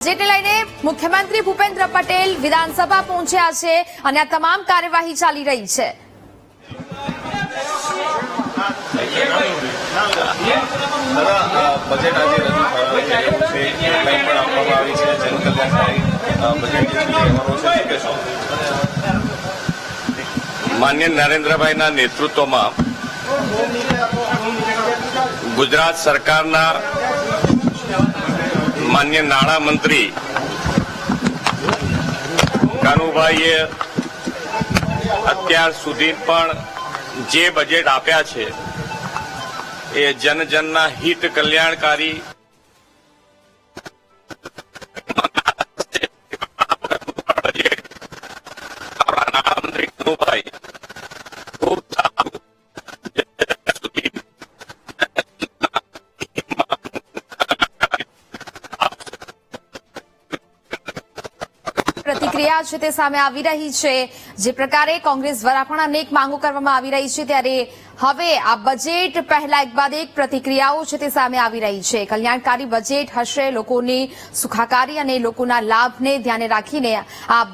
જેને લઈને મુખ્યમંત્રી ભૂપેન્દ્ર પટેલ વિધાનસભા પહોંચ્યા છે અને આ તમામ કાર્યવાહી ચાલી રહી છે. બજેટ આજે રજૂ થયું છે, કંઈ પણ આપવામાં આવી છે, જનકલ્યાણકારી બજેટ લેવાનું છે. માન્ય નરેન્દ્રભાઈના નેતૃત્વમાં ગુજરાત સરકારના માન્ય નાણામંત્રી કાનુભાઈએ અત્યાર સુધી પણ જે બજેટ આપ્યા છે એ જનજનના હિત કલ્યાણકારી નાણામંત્રી કાનુભાઈ ખૂબ પ્રતિક્રિયા છે તે સામે આવી રહી છે. જે પ્રકારે કોંગ્રેસ દ્વારા પણ અનેક માંગો કરવામાં આવી રહી છે, ત્યારે હવે આ બજેટ પહેલા એક બાદ એક પ્રતિક્રિયાઓ છે તે સામે આવી રહી છે. કલ્યાણકારી બજેટ હશે, લોકોની સુખાકારી અને લોકોના લાભને ધ્યાને રાખીને આ